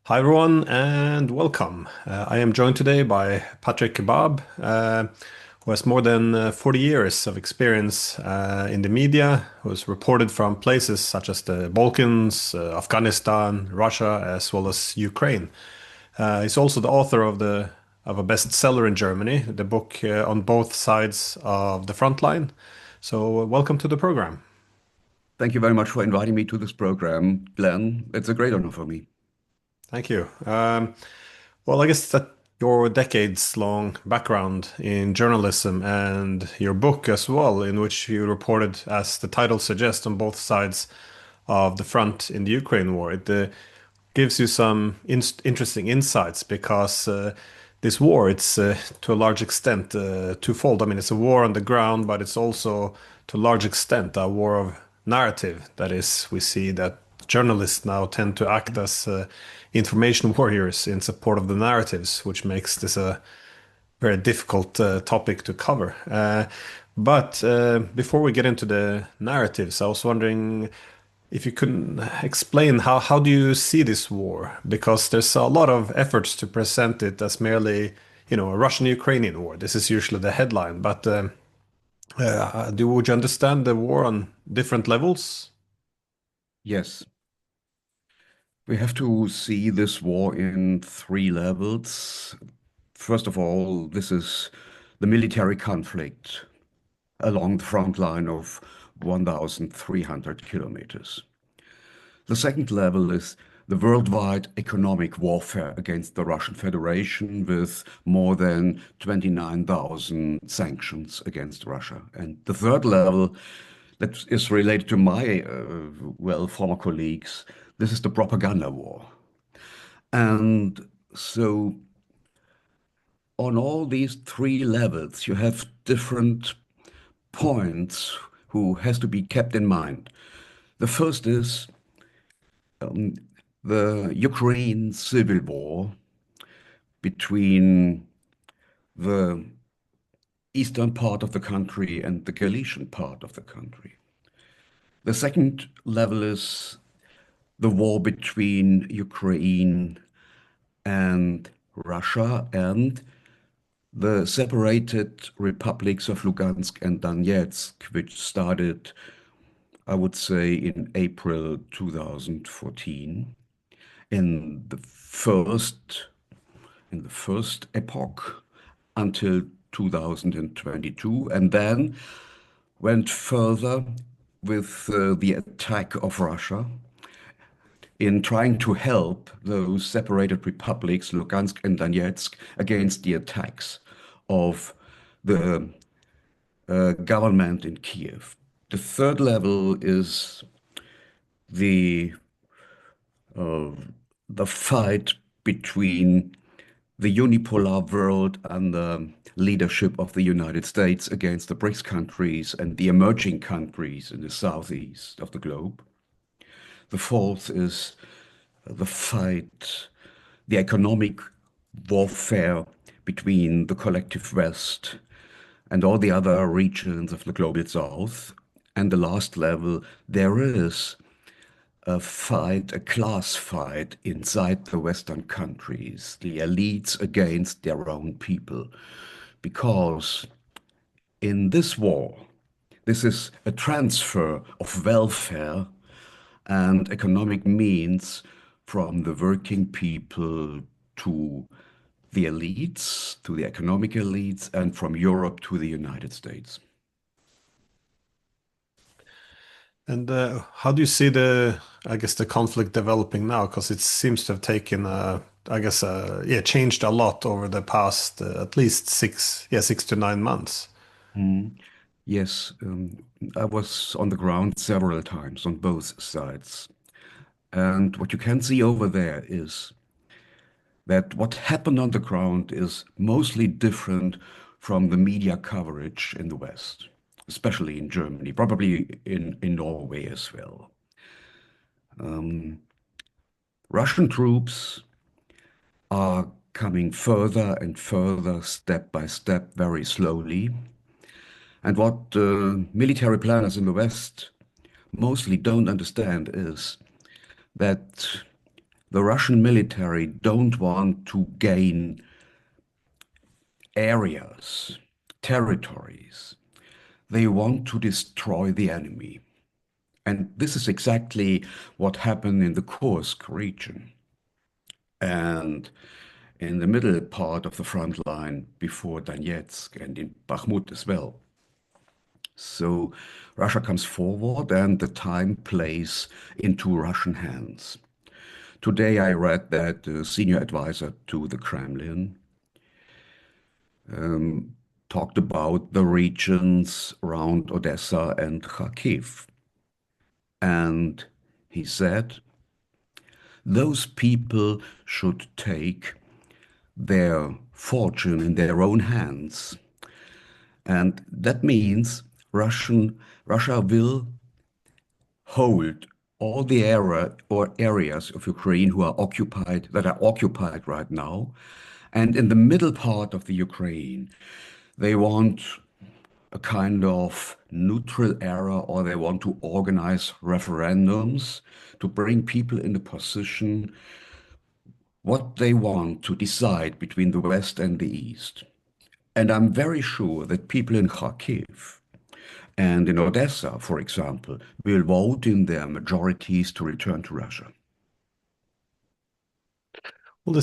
Hi, everyone, and welcome. I am joined today by Patrick Kebab, who has more than 40 years of experience in the media, who has reported from places such as the Balkans, Afghanistan, Russia, as well as Ukraine. He's also the author of a bestseller in Germany, the book On Both Sides of the Front Line. So, welcome to the program. Thank you very much for inviting me to this program, Glenn. It's a great honor for me. Thank you. Well, I guess that your decades-long background in journalism and your book as well, in which you reported, as the title suggests, on both sides of the front in the Ukraine war, it gives you some interesting insights because this war, it's to a large extent twofold. I mean, it's a war on the ground, but it's also to a large extent a war of narrative. That is, we see that journalists now tend to act as information warriors in support of the narratives, which makes this a very difficult topic to cover. But before we get into the narratives, I was wondering if you could explain how do you see this war? Because there's a lot of efforts to present it as merely, a Russian-Ukrainian war. This is usually the headline, but would you understand the war on different levels? Yes, we have to see this war in three levels. First of all, this is the military conflict along the front line of 1,300 kilometers. The second level is the worldwide economic warfare against the Russian Federation with more than 29,000 sanctions against Russia. And the third level that is related to my, former colleagues, this is the propaganda war. And so on all these three levels, you have different points who has to be kept in mind. The first is um, the Ukraine civil war between the eastern part of the country and the Galician part of the country. The second level is the war between Ukraine and Russia and the separated republics of Lugansk and Donetsk, which started, I would say, in April 2014. In the first in the first epoch until 2022, and then went further with the attack of Russia in trying to help those separated republics, Lugansk and Donetsk, against the attacks of the government in Kiev. The third level is the uh, the fight between the unipolar world and the leadership of the United States against the BRICS countries and the emerging countries in the southeast of the globe. The fourth is the fight, the economic warfare between the collective West and all the other regions of the global South. And the last level, there is a fight, a class fight inside the Western countries, the elites against their own people. Because in this war, this is a transfer of welfare and economic means from the working people to the elites, to the economic elites, and from Europe to the United States. And how do you see I guess, the conflict developing now? Because it seems to have taken, I guess, changed a lot over the past at least 6 to 9 months. Mm. Yes, I was on the ground several times on both sides. And what you can see over there is that what happened on the ground is mostly different from the media coverage in the West, especially in Germany, probably in Norway as well. Um, Russian troops are coming further and further, step by step, very slowly. And what military planners in the West mostly don't understand is that the Russian military don't want to gain areas, territories. They want to destroy the enemy. And this is exactly what happened in the Kursk region and in the middle part of the front line before Donetsk and in Bakhmut as well. So Russia comes forward and the time plays into Russian hands. Today I read that the senior advisor to the Kremlin talked about the regions around Odessa and Kharkiv. And he said, those people should take their fortune in their own hands. And that means Russia will hold all the area or areas of Ukraine that are occupied right now. And in the middle part of the Ukraine, they want a kind of neutral area, or they want to organize referendums to bring people in a position what they want to decide between the West and the East. And I'm very sure that people in Kharkiv and in Odessa, for example, will vote in their majorities to return to Russia. Well,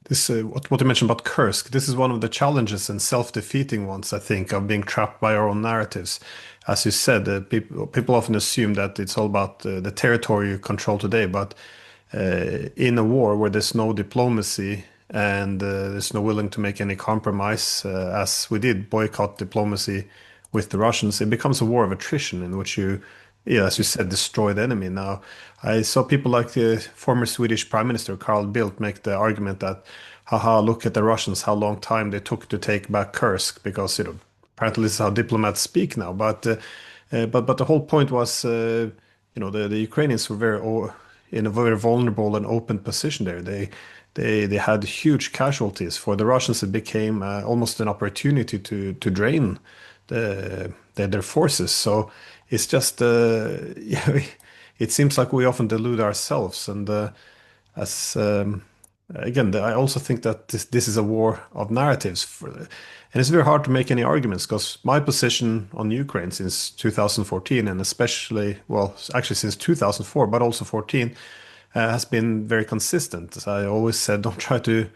what you mentioned about Kursk, this is one of the challenges and self-defeating ones, I think, of being trapped by our own narratives. As you said, people often assume that it's all about the territory you control today, but in a war where there's no diplomacy and there's no willing to make any compromise, as we did boycott diplomacy with the Russians, it becomes a war of attrition in which you, yeah, as you said, destroy the enemy. Now, I saw people like the former Swedish Prime Minister Carl Bildt make the argument that, haha, look at the Russians, how long time they took to take back Kursk, because apparently this is how diplomats speak now. But the whole point was, the Ukrainians were in a very vulnerable and open position there. They had huge casualties. For the Russians, it became almost an opportunity to drain their forces. So it's just it seems like we often delude ourselves. And as again, I also think that this is a war of narratives, and it's very hard to make any arguments because my position on Ukraine since 2014, and especially, well, actually since 2004, but also 14, has been very consistent. As I always said, don't try to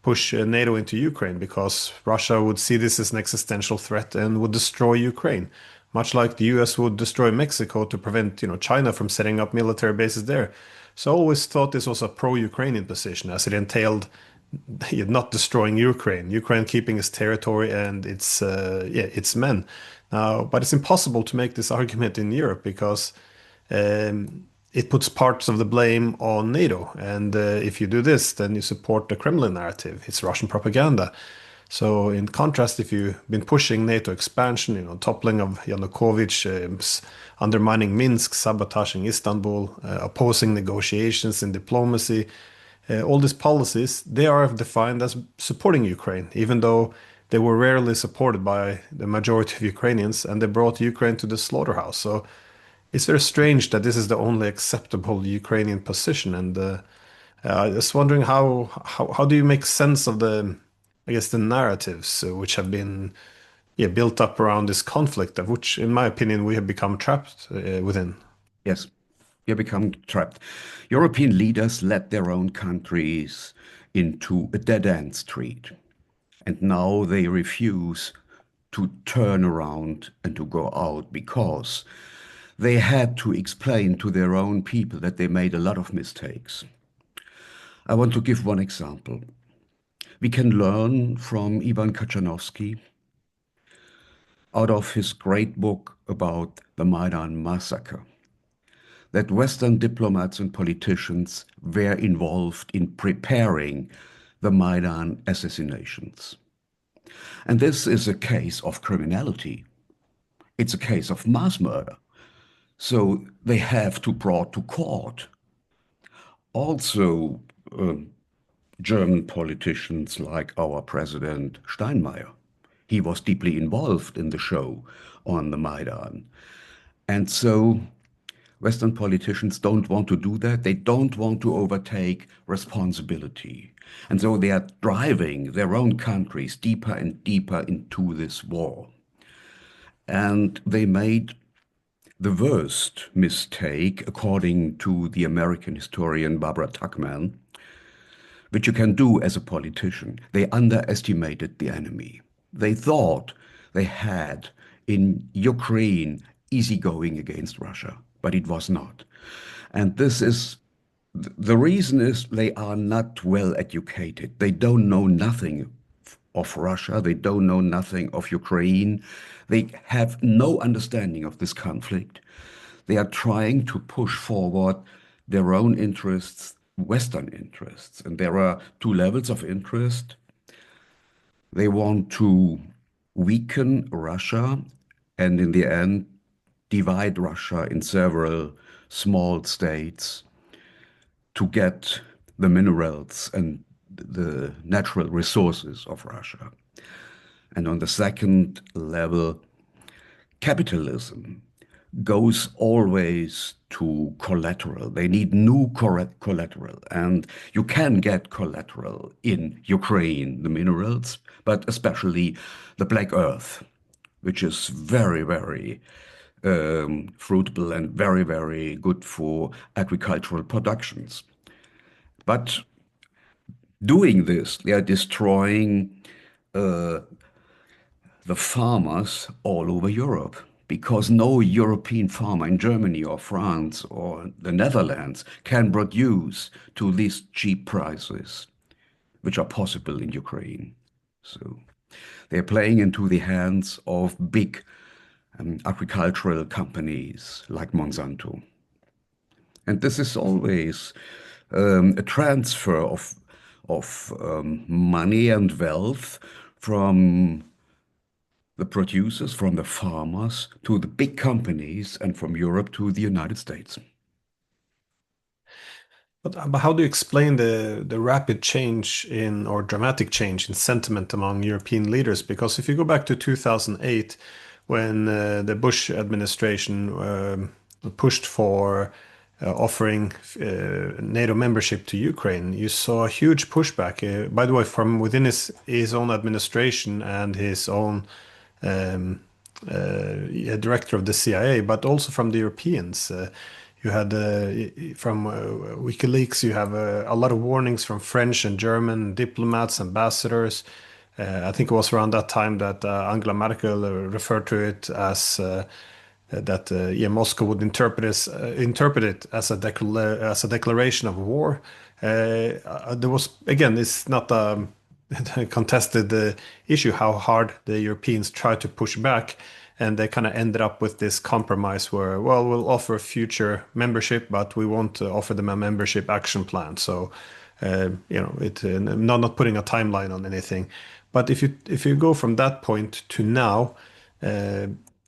push NATO into Ukraine because Russia would see this as an existential threat and would destroy Ukraine, much like the US would destroy Mexico to prevent, China from setting up military bases there. So I always thought this was a pro-Ukrainian position, as it entailed not destroying Ukraine keeping its territory and its men. Now, but it's impossible to make this argument in Europe because it puts parts of the blame on NATO. And if you do this, then you support the Kremlin narrative. It's Russian propaganda. So in contrast, if you've been pushing NATO expansion, toppling of Yanukovych, undermining Minsk, sabotaging Istanbul, opposing negotiations and diplomacy, all these policies, they are defined as supporting Ukraine, even though they were rarely supported by the majority of Ukrainians, and they brought Ukraine to the slaughterhouse. So it's very strange that this is the only acceptable Ukrainian position. And I was wondering how do you make sense of the narratives which have been built up around this conflict, of which, in my opinion, we have become trapped within. Yes, you become trapped. European leaders led their own countries into a dead-end street, and now they refuse to turn around and to go out because they had to explain to their own people that they made a lot of mistakes. I want to give one example. We can learn from Ivan Kachanovsky out of his great book about the Maidan massacre, that Western diplomats and politicians were involved in preparing the Maidan assassinations. And this is a case of criminality. It's a case of mass murder. So they have to brought to court. Also, German politicians like our President Steinmeier. He was deeply involved in the show on the Maidan. And so Western politicians don't want to do that. They don't want to overtake responsibility. And so they are driving their own countries deeper and deeper into this war. And they made the worst mistake, according to the American historian Barbara Tuchman, which you can do as a politician. They underestimated the enemy. They thought they had in Ukraine easy going against Russia, but it was not. And this is the reason is they are not well educated. They don't know nothing of Russia. They don't know nothing of Ukraine. They have no understanding of this conflict. They are trying to push forward their own interests, Western interests. And there are two levels of interest. They want to weaken Russia and in the end divide Russia in several small states to get the minerals and the natural resources of Russia. And on the second level, capitalism goes always to collateral. They need new collateral. And you can get collateral in Ukraine, the minerals, but especially the black earth, which is very, very fruitful and very, very good for agricultural productions. But doing this, they are destroying the farmers all over Europe because no European farmer in Germany or France or the Netherlands can produce to these cheap prices, which are possible in Ukraine. So they're playing into the hands of big agricultural companies like Monsanto. And this is always a transfer of money and wealth from the producers, from the farmers to the big companies, and from Europe to the United States. But how do you explain the rapid change in or dramatic change in sentiment among European leaders? Because if you go back to 2008, when the Bush administration pushed for offering NATO membership to Ukraine, you saw a huge pushback. By the way, from within his own administration and his own director of the CIA, but also from the Europeans. You had from WikiLeaks, you have a lot of warnings from French and German diplomats, ambassadors. I think it was around that time that Angela Merkel referred to it as that yeah, Moscow would interpret it as a declaration of war. There was again, it's not a contested issue how hard the Europeans tried to push back, and they kind of ended up with this compromise where, well, we'll offer future membership, but we won't offer them a membership action plan. So, you know, not putting a timeline on anything. But if you go from that point to now,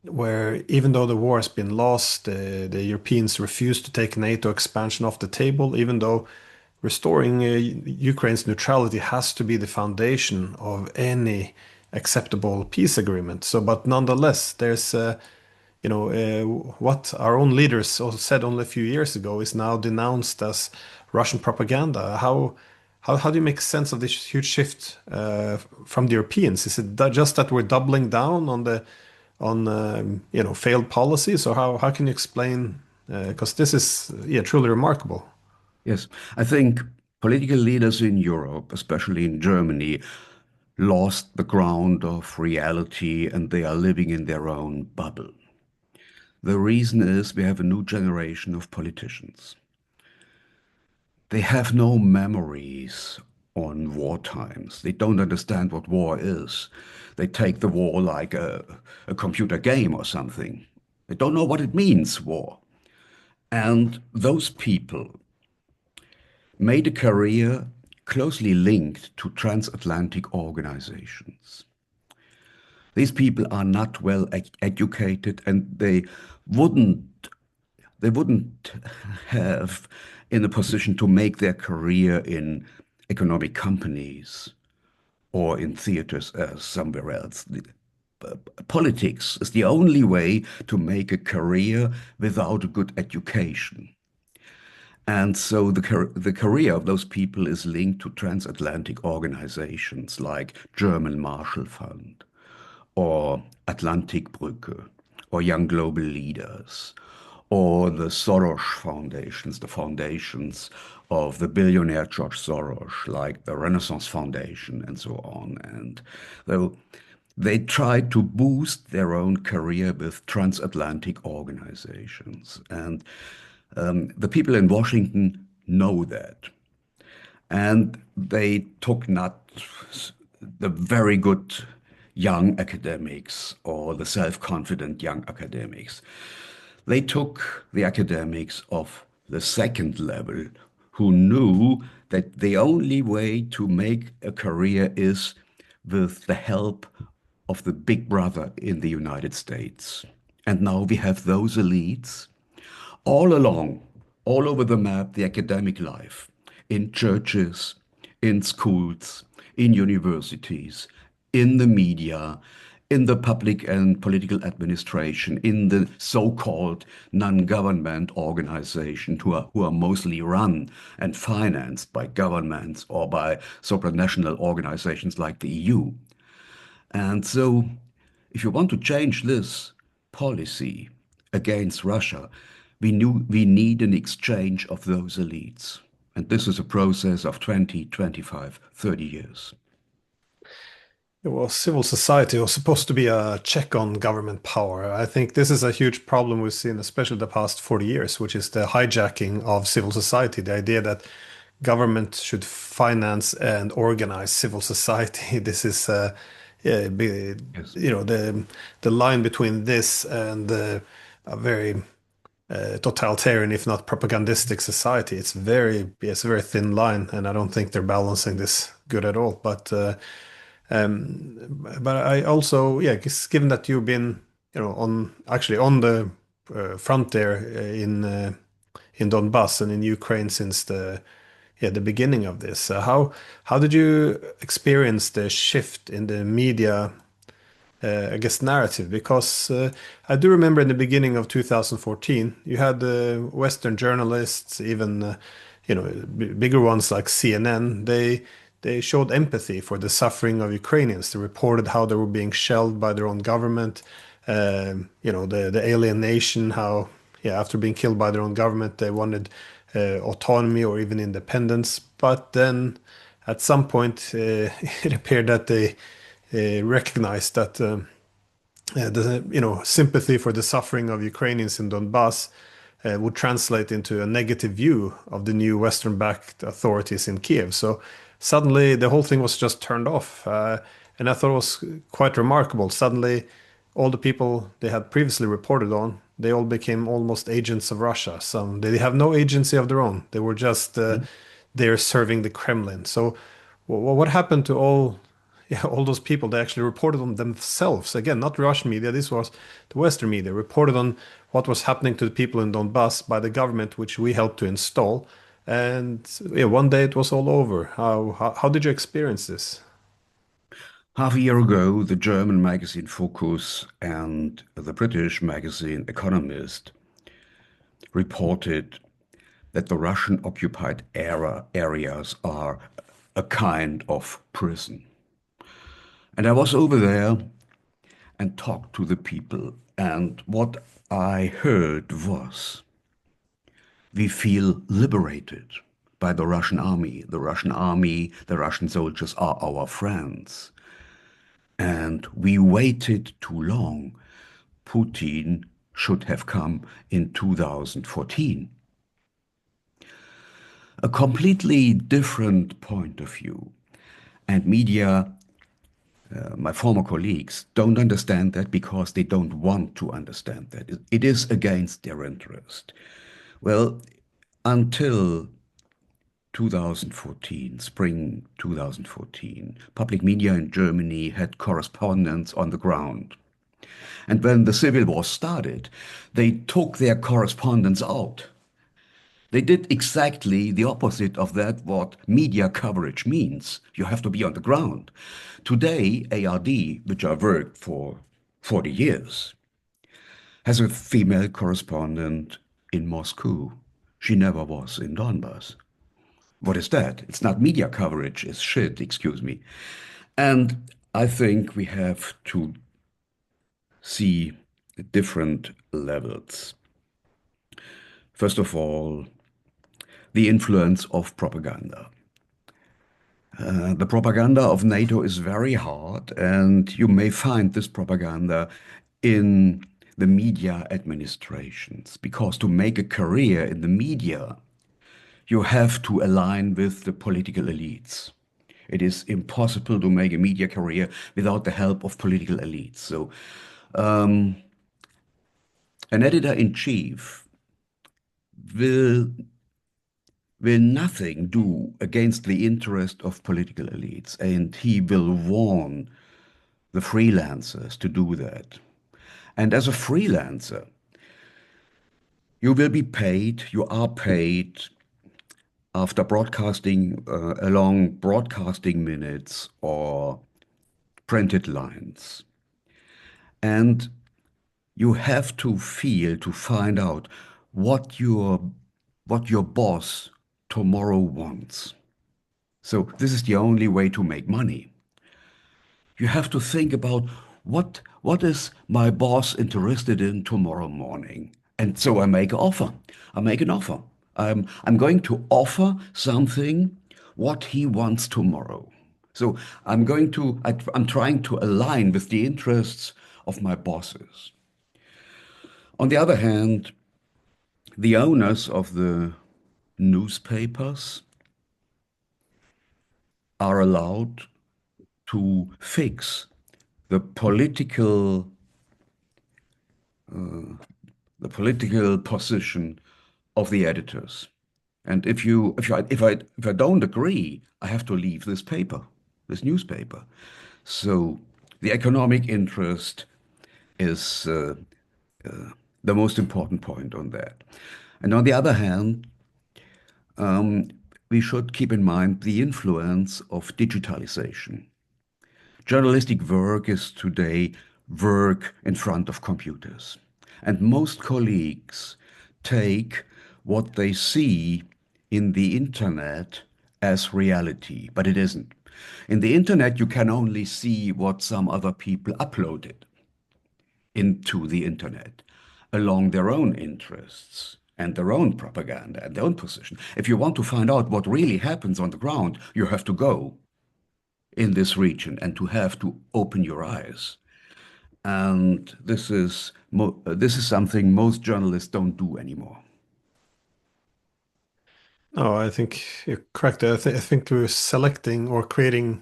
where even though the war has been lost, the Europeans refuse to take NATO expansion off the table, even though restoring Ukraine's neutrality has to be the foundation of any acceptable peace agreement. So, but nonetheless, there's, you know, what our own leaders also said only a few years ago is now denounced as Russian propaganda. How do you make sense of this huge shift from the Europeans? Is it just that we're doubling down on you know, failed policies, or how can you explain? Because this is, yeah, truly remarkable. Yes, I think political leaders in Europe, especially in Germany, lost the ground of reality and they are living in their own bubble. The reason is we have a new generation of politicians. They have no memories on war times. They don't understand what war is. They take the war like a computer game or something. They don't know what it means, war. And those people made a career closely linked to transatlantic organizations. These people are not well educated and they wouldn't have in a position to make their career in economic companies or in theaters somewhere else. politics is the only way to make a career without a good education. And so the career of those people is linked to transatlantic organizations like German Marshall Fund or Atlantikbrücke or Young Global Leaders or the Soros foundations, the foundations of the billionaire George Soros, like the Renaissance Foundation and so on. And they try to boost their own career with transatlantic organizations. And the people in Washington know that. And they took not the very good young academics or the self-confident young academics. They took the academics of the second level who knew that the only way to make a career is with the help of the big brother in the United States. And now we have those elites all along, all over the map, the academic life, in churches, in schools, in universities, in the media, in the public and political administration, in the so-called non-government organizations who are mostly run and financed by governments or by supranational organizations like the EU. And so, if you want to change this policy against Russia, we need an exchange of those elites. And this is a process of 20, 25, 30 years. Well, civil society was supposed to be a check on government power. I think this is a huge problem we've seen, especially the past 40 years, which is the hijacking of civil society. The idea that government should finance and organize civil society. This is, yeah, Yes. the line between this and a very totalitarian, if not propagandistic society. It's a very thin line, and I don't think they're balancing this good at all. But I also, yeah, given that you've been, on the front there in Donbass and in Ukraine since the beginning of this, how did you experience the shift in the media, I guess, narrative? Because I do remember in the beginning of 2014, you had Western journalists, even bigger ones like CNN. They showed empathy for the suffering of Ukrainians. They reported how they were being shelled by their own government. The alienation, how, yeah, after being killed by their own government, they wanted autonomy or even independence. But then at some point, it appeared that they recognized that the sympathy for the suffering of Ukrainians in Donbass would translate into a negative view of the new Western-backed authorities in Kiev. So suddenly the whole thing was just turned off, and I thought it was quite remarkable. Suddenly, all the people they had previously reported on, they all became almost agents of Russia. Some they have no agency of their own. They were just there serving the Kremlin. So, what happened to all? Yeah, all those people, they actually reported on themselves. Again, not Russian media, this was the Western media, reported on what was happening to the people in Donbass by the government, which we helped to install. And yeah, one day it was all over. How did you experience this? Half a year ago, the German magazine Focus and the British magazine Economist reported that the Russian occupied areas are a kind of prison. And I was over there and talked to the people, and what I heard was, we feel liberated by the Russian army. The Russian army, the Russian soldiers are our friends. And we waited too long. Putin should have come in 2014. A completely different point of view. And media, my former colleagues, don't understand that because they don't want to understand that. It is against their interest. Well, until 2014, spring 2014, public media in Germany had correspondents on the ground. And when the civil war started, they took their correspondents out. They did exactly the opposite of that, what media coverage means. You have to be on the ground. Today, ARD, which I worked for 40 years, has a female correspondent in Moscow. She never was in Donbass. What is that? It's not media coverage, it's shit, excuse me. And I think we have to see different levels. First of all, the influence of propaganda. The propaganda of NATO is very hard, and you may find this propaganda in the media administrations, because to make a career in the media, you have to align with the political elites. It is impossible to make a media career without the help of political elites. So, an editor-in-chief will nothing do against the interest of political elites, and he will warn the freelancers to do that. And as a freelancer, you will be paid, you are paid after broadcasting along broadcasting minutes or printed lines. And you have to feel to find out what your boss tomorrow wants. So this is the only way to make money. You have to think about what is my boss interested in tomorrow morning. And so I make an offer. I make an offer. I'm going to offer something what he wants tomorrow. So I'm trying to align with the interests of my bosses. On the other hand, the owners of the newspapers are allowed to fix the political position of the editors. And if I don't agree, I have to leave this paper, this newspaper. So the economic interest is the most important point on that. And on the other hand, we should keep in mind the influence of digitalization. Journalistic work is today work in front of computers. And most colleagues take what they see in the internet as reality, but it isn't. In the internet, you can only see what some other people uploaded into the internet along their own interests and their own propaganda and their own position. If you want to find out what really happens on the ground, you have to go in this region and to have to open your eyes. And this is something most journalists don't do anymore. No, I think you're correct. I think we're selecting or creating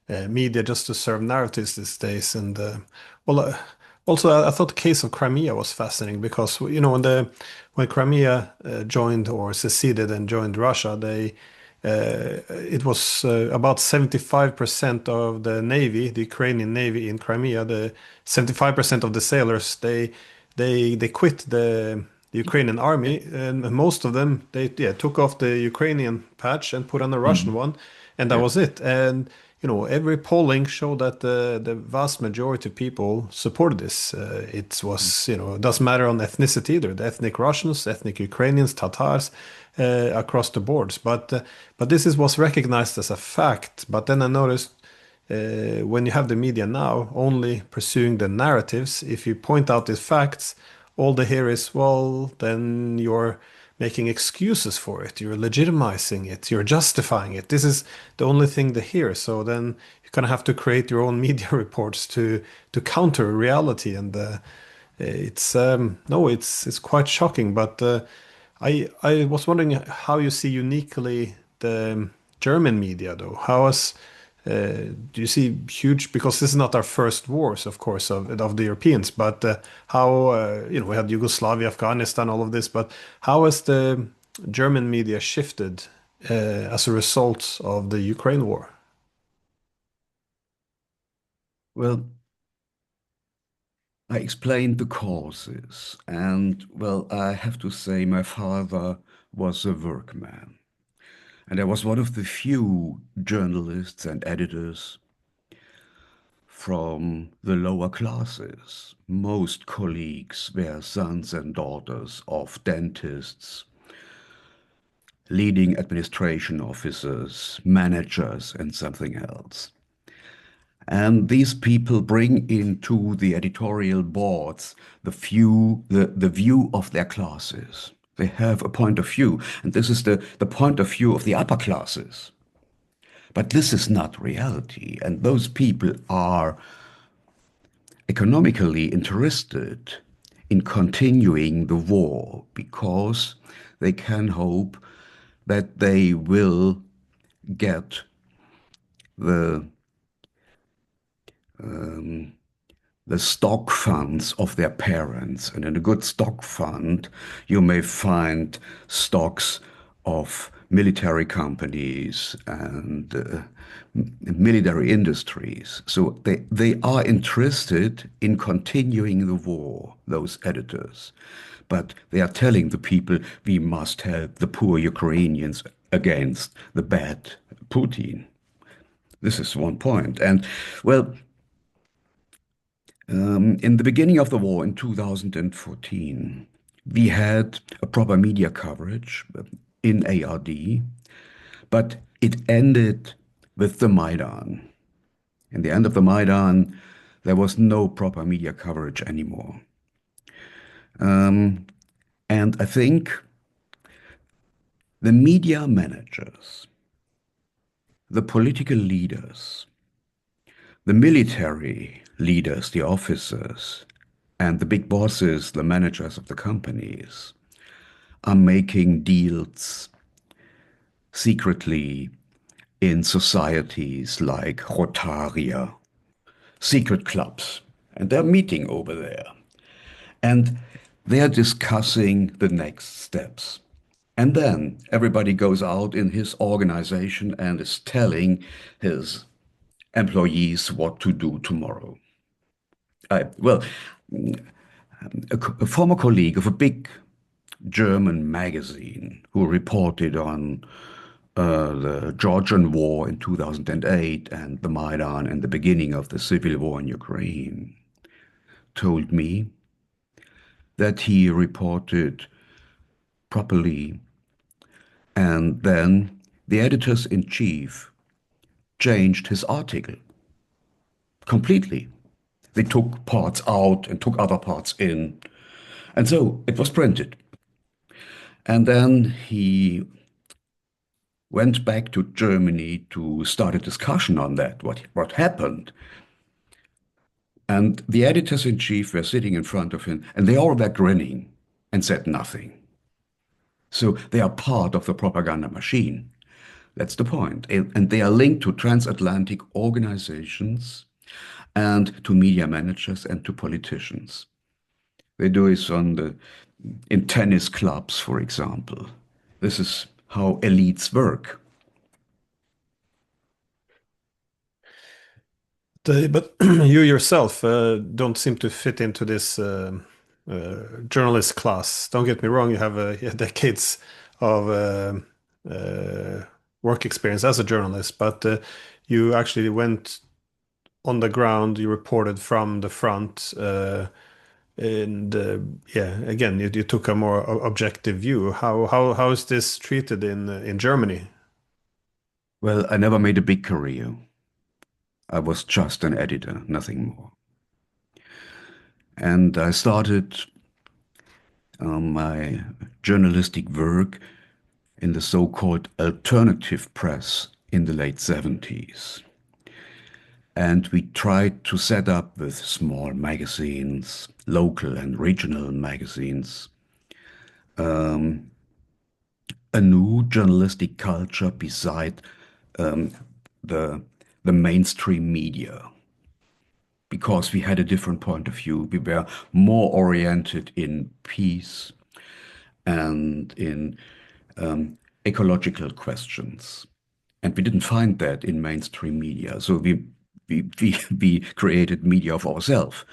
media just to serve narratives these days. And well, also I thought the case of Crimea was fascinating because when Crimea joined or seceded and joined Russia, it was about 75% of the navy, the Ukrainian navy in Crimea, the 75% of the sailors, they quit the Ukrainian army, and most of them they took off the Ukrainian patch and put on a Russian Mhm. one, and that Yeah. was it. And every polling showed that the vast majority of people supported this. It was it doesn't matter on ethnicity either. The ethnic Russians, ethnic Ukrainians, Tatars, across the boards. But this was recognized as a fact. But then I noticed when you have the media now only pursuing the narratives, if you point out these facts, all they hear is, well, then you're making excuses for it, you're legitimizing it, you're justifying it. This is the only thing they hear. So then you kind of have to create your own media reports to counter reality, and it's no, it's quite shocking. But I was wondering how you see uniquely the German media, though. How is do you see huge, because this is not our first wars, of course, of the Europeans, but how we had Yugoslavia, Afghanistan, all of this, but how has the German media shifted as a result of the Ukraine war? Well, I explained the causes, and well, I have to say my father was a workman, and I was one of the few journalists and editors from the lower classes. Most colleagues were sons and daughters of dentists, leading administration officers, managers, and something else. And these people bring into the editorial boards the view of their classes. They have a point of view, and this is the point of view of the upper classes. But this is not reality, and those people are economically interested in continuing the war because they can hope that they will get the the stock funds of their parents. And in a good stock fund, you may find stocks of military companies and military industries. So they are interested in continuing the war, those editors. But they are telling the people, we must help the poor Ukrainians against the bad Putin. This is one point. And well, in the beginning of the war in 2014, we had a proper media coverage in ARD, but it ended with the Maidan. In the end of the Maidan, there was no proper media coverage anymore. And I think the media managers, the political leaders, the military leaders, the officers, and the big bosses, the managers of the companies, are making deals secretly in societies like Rotaria, secret clubs, and they're meeting over there. And they're discussing the next steps. And then everybody goes out in his organization and is telling his employees what to do tomorrow. Well, a former colleague of a big German magazine who reported on the Georgian War in 2008 and the Maidan and the beginning of the civil war in Ukraine told me that he reported properly, and then the editors-in-chief changed his article completely. They took parts out and took other parts in. And so it was printed. And then he went back to Germany to start a discussion on that, what happened. And the editors-in-chief were sitting in front of him, and they all were grinning and said nothing. So they are part of the propaganda machine. That's the point. And they are linked to transatlantic organizations and to media managers and to politicians. They do this in tennis clubs, for example. This is how elites work. But you yourself don't seem to fit into this journalist class. Don't get me wrong, you have decades of work experience as a journalist, but you actually went on the ground, you reported from the front, and yeah, again, you took a more objective view. How is this treated in Germany? Well, I never made a big career. I was just an editor, nothing more. And I started my journalistic work in the so-called alternative press in the late 70s. And we tried to set up with small magazines, local and regional magazines, a new journalistic culture beside the mainstream media, because we had a different point of view. We were more oriented in peace and in ecological questions. And we didn't find that in mainstream media. So we created media of ourselves.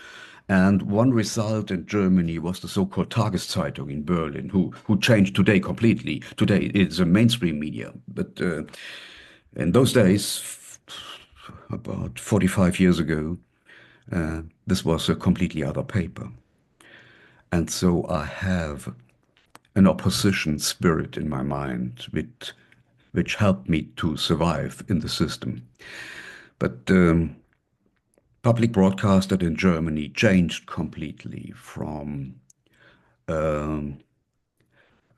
And one result in Germany was the so-called Tageszeitung in Berlin, who changed today completely. Today it's a mainstream media, but in those days, about 45 years ago, this was a completely other paper. And so I have an opposition spirit in my mind, which helped me to survive in the system. But public broadcaster in Germany changed completely from um,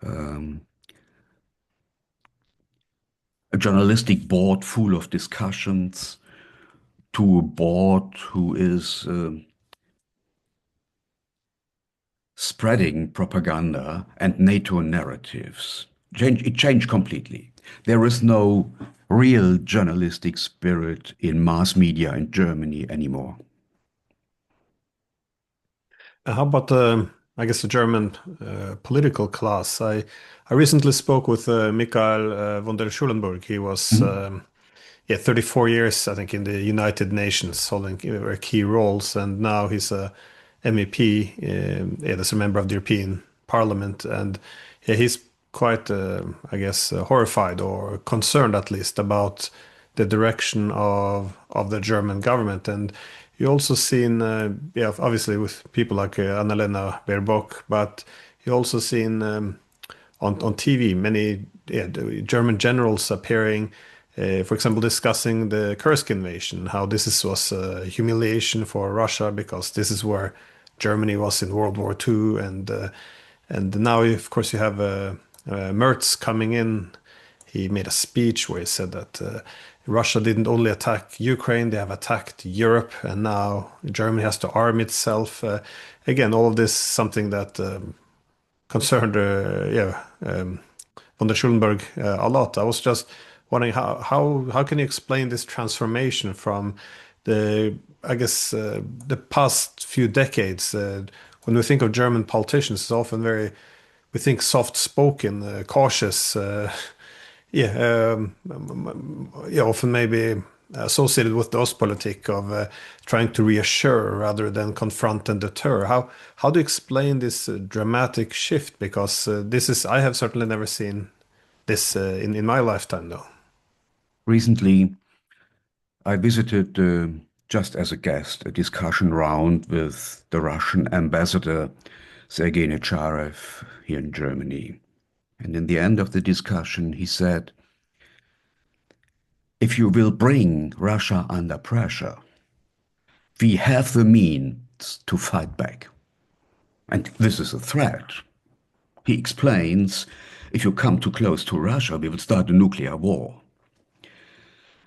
um, a journalistic board full of discussions to a board who is spreading propaganda and NATO narratives. It changed completely. There is no real journalistic spirit in mass media in Germany anymore. How about I guess the German political class? I recently spoke with Michael von der Schulenburg. He was Mhm. yeah 34 years I think in the United Nations, holding very key roles, and now he's a MEP, yeah, as a member of the European Parliament, and yeah, he's quite I guess horrified or concerned at least about the direction of the German government. And you also seen, yeah, obviously with people like Annalena Baerbock, but you also seen on TV many yeah, the German generals appearing, for example, discussing the Kursk invasion, how was a humiliation for Russia because this is where Germany was in World War II, and now of course you have Merz coming in. He made a speech where he said that Russia didn't only attack Ukraine, they have attacked Europe, and now Germany has to arm itself. Again, all of this something that concerned yeah, von der Schulenburg a lot. I was just wondering how can you explain this transformation from the I guess the past few decades. When we think of German politicians, it's often very we think soft-spoken, cautious. Yeah, yeah, often maybe associated with the Ostpolitik of trying to reassure rather than confront and deter. How do you explain this dramatic shift? Because this is I have certainly never seen this in my lifetime, though. Recently, I visited, just as a guest, a discussion round with the Russian ambassador Sergei Necharev here in Germany. And in the end of the discussion, he said, if you will bring Russia under pressure, we have the means to fight back. And this is a threat. He explains, if you come too close to Russia, we will start a nuclear war.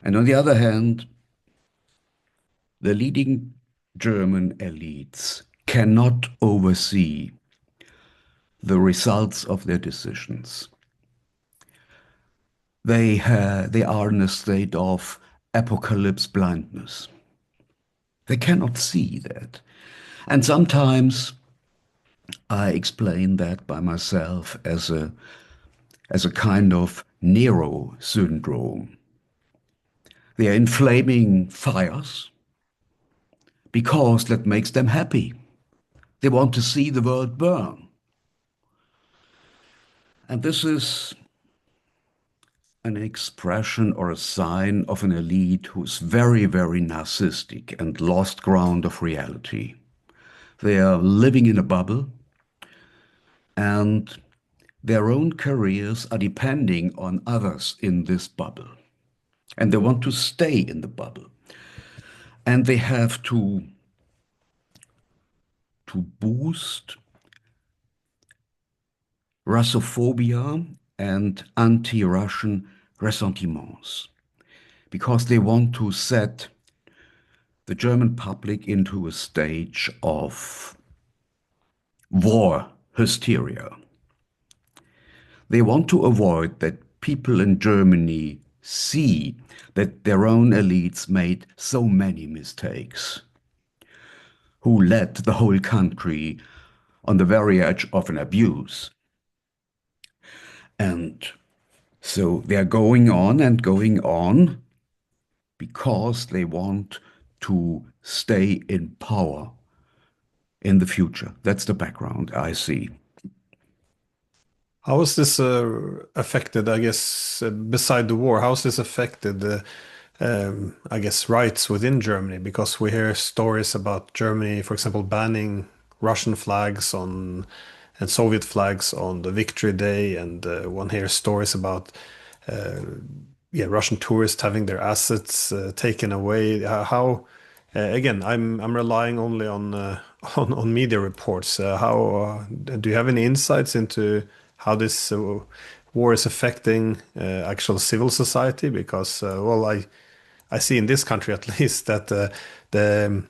And on the other hand, the leading German elites cannot oversee the results of their decisions. They are in a state of apocalypse blindness. They cannot see that. And sometimes I explain that by myself as a kind of Nero syndrome. They are inflaming fires because that makes them happy. They want to see the world burn. And this is an expression or a sign of an elite who's very, very narcissistic and lost ground of reality. They are living in a bubble, and their own careers are depending on others in this bubble. And they want to stay in the bubble. And they have to boost Russophobia and anti-Russian ressentiments because they want to set the German public into a stage of war hysteria. They want to avoid that people in Germany see that their own elites made so many mistakes, who led the whole country on the very edge of an abuse. And so they're going on and going on because they want to stay in power in the future. That's the background I see. How has this affected, I guess, beside the war, how has this affected the, I guess, rights within Germany? Because we hear stories about Germany, for example, banning Russian flags on and Soviet flags on the Victory Day, and one hears stories about yeah, Russian tourists having their assets taken away. How again, I'm relying only on on media reports. How do you have any insights into how this war is affecting actual civil society? Because well, I see in this country at least that the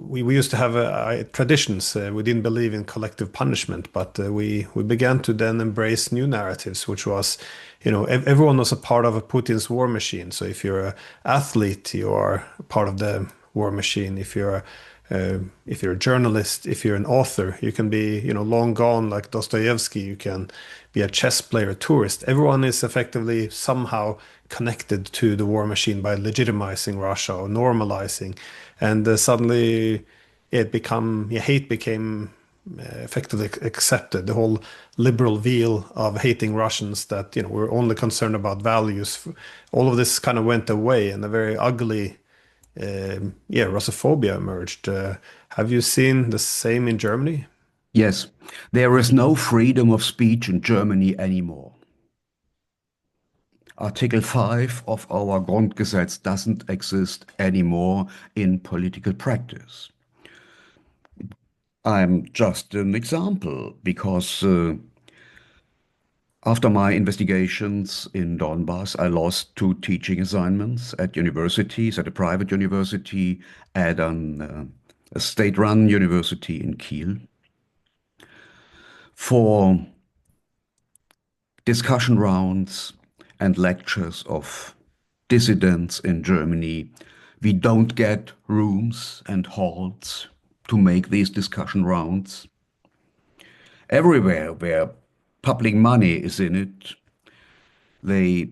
we used to have traditions. We didn't believe in collective punishment, but we began to then embrace new narratives, which was, you know, everyone was a part of a Putin's war machine. So if you're an athlete, you are part of the war machine. If you're a journalist, if you're an author, you can be, you know, long gone like Dostoevsky. You can be a chess player, a tourist. Everyone is effectively somehow connected to the war machine by legitimizing Russia or normalizing, and suddenly hate became effectively accepted. The whole liberal veil of hating Russians that, you know, we're only concerned about values. All of this kind of went away, and a very ugly yeah, Russophobia emerged. Have you seen the same in Germany? Yes, there is no freedom of speech in Germany anymore. Article 5 of our Grundgesetz doesn't exist anymore in political practice. I'm just an example because after my investigations in Donbass, I lost two teaching assignments at universities, at a private university, at a state-run university in Kiel, for discussion rounds and lectures of dissidents in Germany. We don't get rooms and halls to make these discussion rounds. Everywhere where public money is in it, they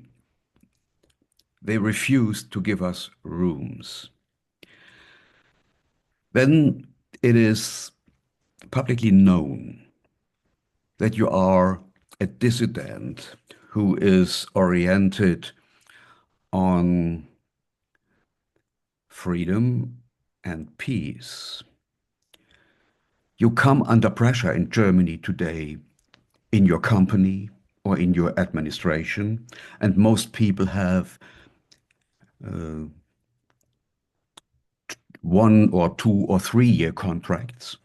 refuse to give us rooms. Then it is publicly known that you are a dissident who is oriented on freedom and peace. You come under pressure in Germany today in your company or in your administration, and most people have 1 or 2 or 3 year contracts.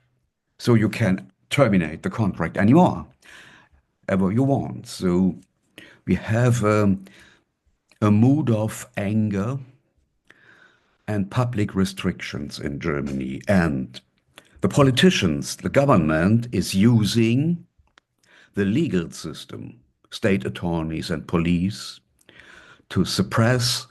So you can terminate the contract anymore, ever you want. So we have a mood of anger and public restrictions in Germany. And the politicians, the government is using the legal system, state attorneys and police, to suppress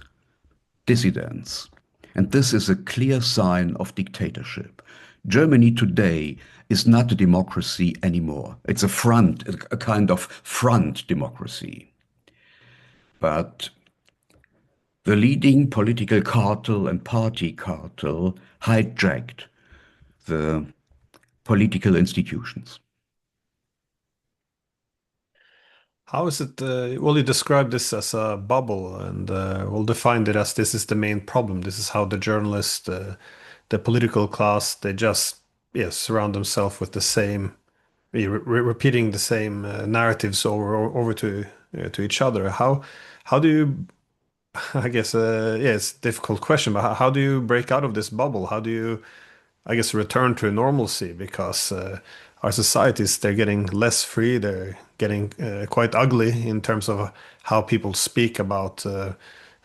dissidents. And this is a clear sign of dictatorship. Germany today is not a democracy anymore. It's a kind of front democracy. But the leading political cartel and party cartel hijacked the political institutions. How is it? Well, you describe this as a bubble, and we'll define it as this is the main problem. This is how the journalists, the political class, they just surround themselves with the same, repeating the same narratives over to each other. How do you? I guess yeah, it's a difficult question, but how do you break out of this bubble? How do you, I guess, return to normalcy? Because our societies, they're getting less free. They're getting quite ugly in terms of how people speak about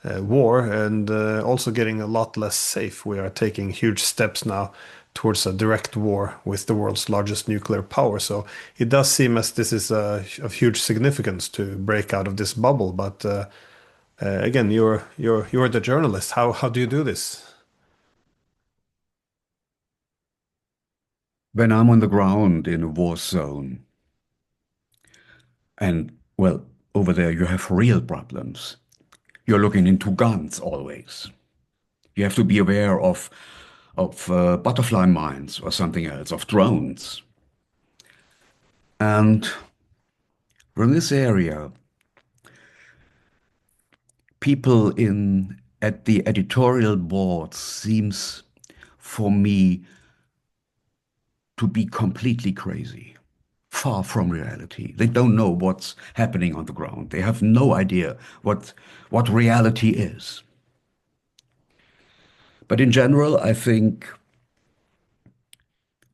war, and also getting a lot less safe. We are taking huge steps now towards a direct war with the world's largest nuclear power. So it does seem as this is of huge significance to break out of this bubble. But again, you're the journalist. How do you do this? When I'm on the ground in a war zone, and well, over there you have real problems. You're looking into guns always. You have to be aware of of butterfly mines or something else, of drones. And from this area, people in at the editorial board seems for me to be completely crazy, far from reality. They don't know what's happening on the ground. They have no idea what reality is. But in general, I think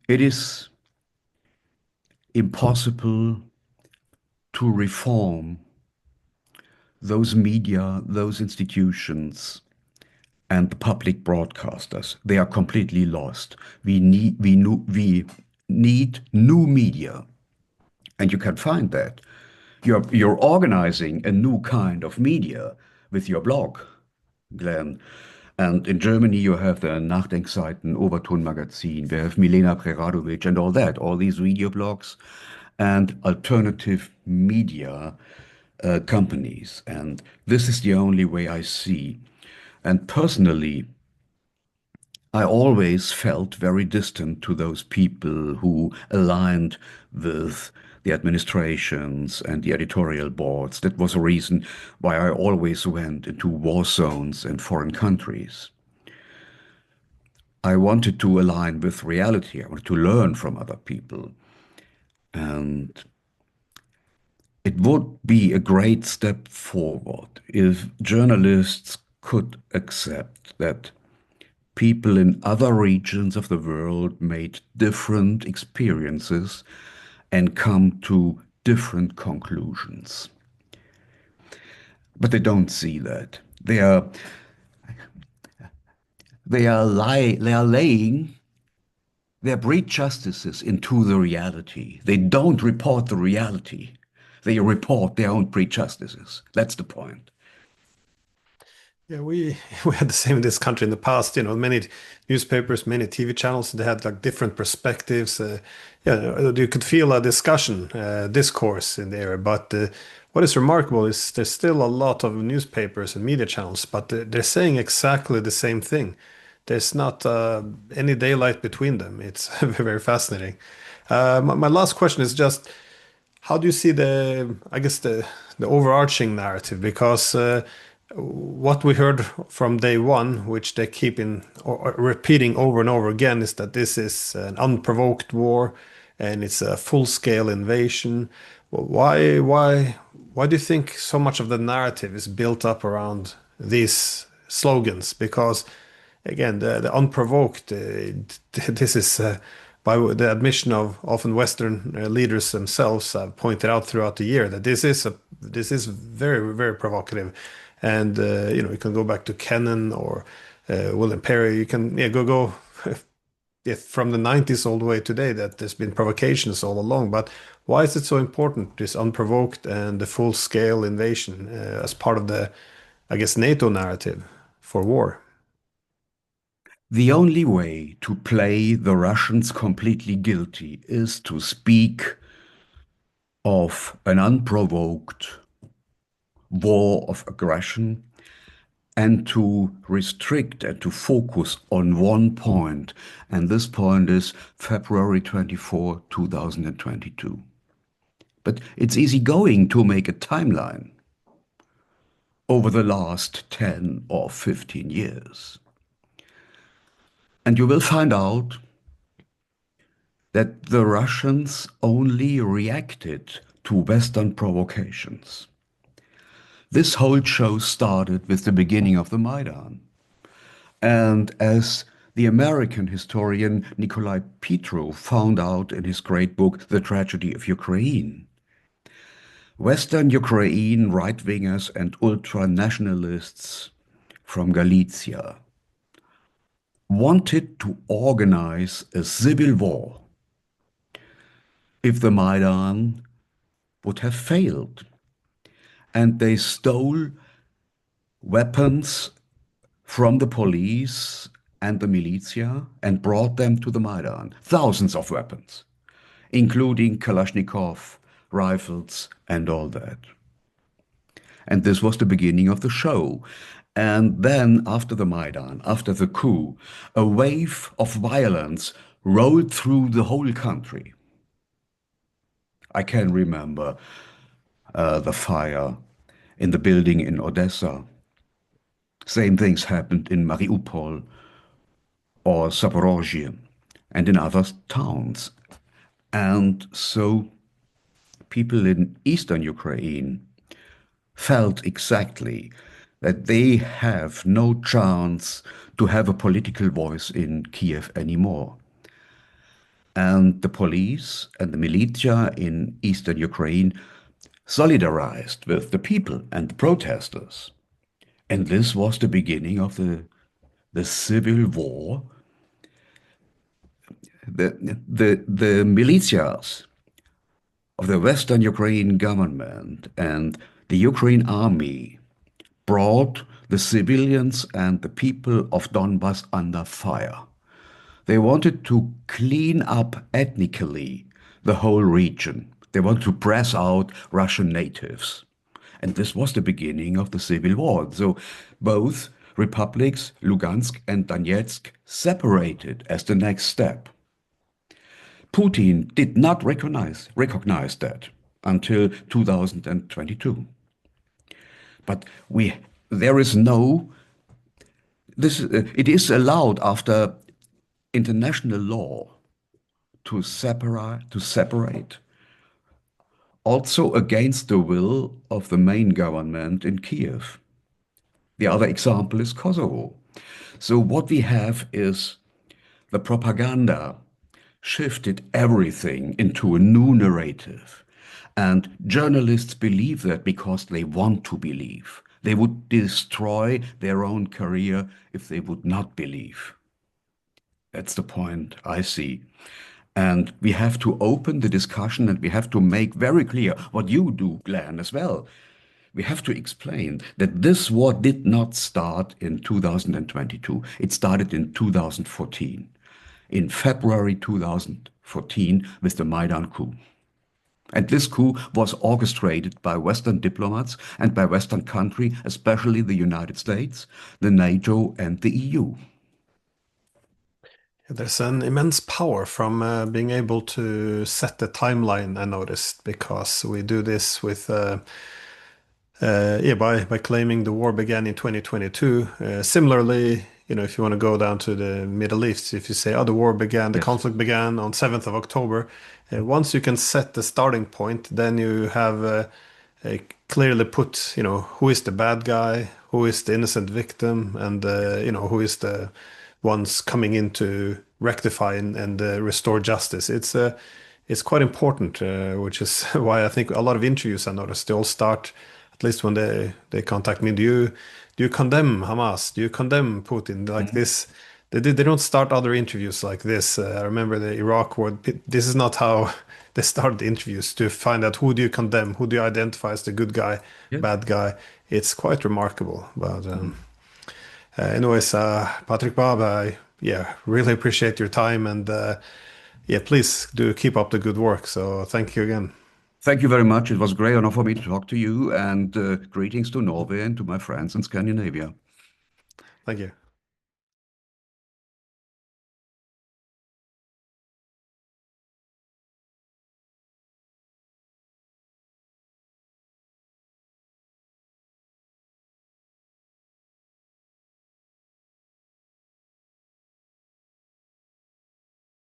it is impossible to reform those media, those institutions, and the public broadcasters. They are completely lost. We need new media, and you can find that. You're organizing a new kind of media with your blog, Glenn. And in Germany, you have the Nachdenkseiten, Overton Magazin, we have Milena Preradovic and all that, all these video blogs and alternative media companies. And this is the only way I see. And personally, I always felt very distant to those people who aligned with the administrations and the editorial boards. That was a reason why I always went into war zones and foreign countries. I wanted to align with reality. I wanted to learn from other people. And it would be a great step forward if journalists could accept that people in other regions of the world made different experiences and come to different conclusions. But they don't see that. They are laying their breed justices into the reality. They don't report the reality. They report their own prejudices. That's the point. Yeah, we we had the same in this country in the past. Many newspapers, many TV channels, they had like different perspectives. Yeah, you could feel a discussion, discourse in the area. But what is remarkable is there's still a lot of newspapers and media channels, but they're saying exactly the same thing. There's not any daylight between them. It's very fascinating. My last question is just, how do you see I guess the overarching narrative? Because what we heard from day one, which they keep or repeating over and over again, is that this is an unprovoked war and it's a full-scale invasion. Why do you think so much of the narrative is built up around these slogans? Because again, the unprovoked, this is by the admission of often Western leaders themselves have pointed out throughout the year that this is very, very provocative. And you can go back to Kennan or William Perry. You can, yeah, go yeah, from the 90s all the way today, that there's been provocations all along. But why is it so important, this unprovoked and the full-scale invasion as part of the, I guess, NATO narrative for war? The only way to play the Russians completely guilty is to speak of an unprovoked war of aggression and to restrict and to focus on one point. And this point is February 24, 2022. But it's easy going to make a timeline over the last 10 or 15 years. And you will find out that the Russians only reacted to Western provocations. This whole show started with the beginning of the Maidan. And as the American historian Nikolai Petro found out in his great book, The Tragedy of Ukraine, Western Ukraine right-wingers and ultra-nationalists from Galicia wanted to organize a civil war if the Maidan would have failed. And they stole weapons from the police and the militia and brought them to the Maidan. Thousands of weapons, including Kalashnikov rifles and all that. And this was the beginning of the show. And then after the Maidan, after the coup, a wave of violence rolled through the whole country. I can remember the fire in the building in Odessa. Same things happened in Mariupol or Zaporozhye and in other towns. And so people in eastern Ukraine felt exactly that they have no chance to have a political voice in Kiev anymore. And the police and the militia in eastern Ukraine solidarized with the people and the protesters. And this was the beginning of the civil war. The militias of the Western Ukraine government and the Ukraine army brought the civilians and the people of Donbas under fire. They wanted to clean up ethnically the whole region. They wanted to press out Russian natives. And this was the beginning of the civil war. So both republics, Lugansk and Donetsk, separated as the next step. Putin did not recognize that until 2022. But there is no, it is allowed after international law to separate, also against the will of the main government in Kiev. The other example is Kosovo. So what we have is the propaganda shifted everything into a new narrative. And journalists believe that because they want to believe. They would destroy their own career if they would not believe. That's the point I see. And we have to open the discussion and we have to make very clear what you do, Glenn, as well. We have to explain that this war did not start in 2022. It started in 2014, in February 2014 with the Maidan coup. And this coup was orchestrated by Western diplomats and by Western countries, especially the United States, the NATO and the EU. There's an immense power from being able to set the timeline, I noticed, because we do this with yeah, by claiming the war began in 2022. Similarly, if you want to go down to the Middle East, if you say, oh, the Yes. conflict began on 7th of October, once you can set the starting point, then you have clearly put, who is the bad guy, who is the innocent victim, and, who is the ones coming in to rectify and restore justice. It's quite important, which is why I think a lot of interviews I noticed they all start, at least when they contact me. Do you condemn Hamas? Do you condemn Putin? Like Mhm. this, they don't start other interviews like this. I remember the Iraq war. This is not how they started the interviews to find out who do you condemn, who do you identify as the good guy, Yes. bad guy. It's quite remarkable. But Mhm. anyways, Patrick Bob, I yeah really appreciate your time and yeah, please do keep up the good work. So thank you again. Thank you very much. It was a great honor for me to talk to you, and greetings to Norway and to my friends in Scandinavia. Thank you.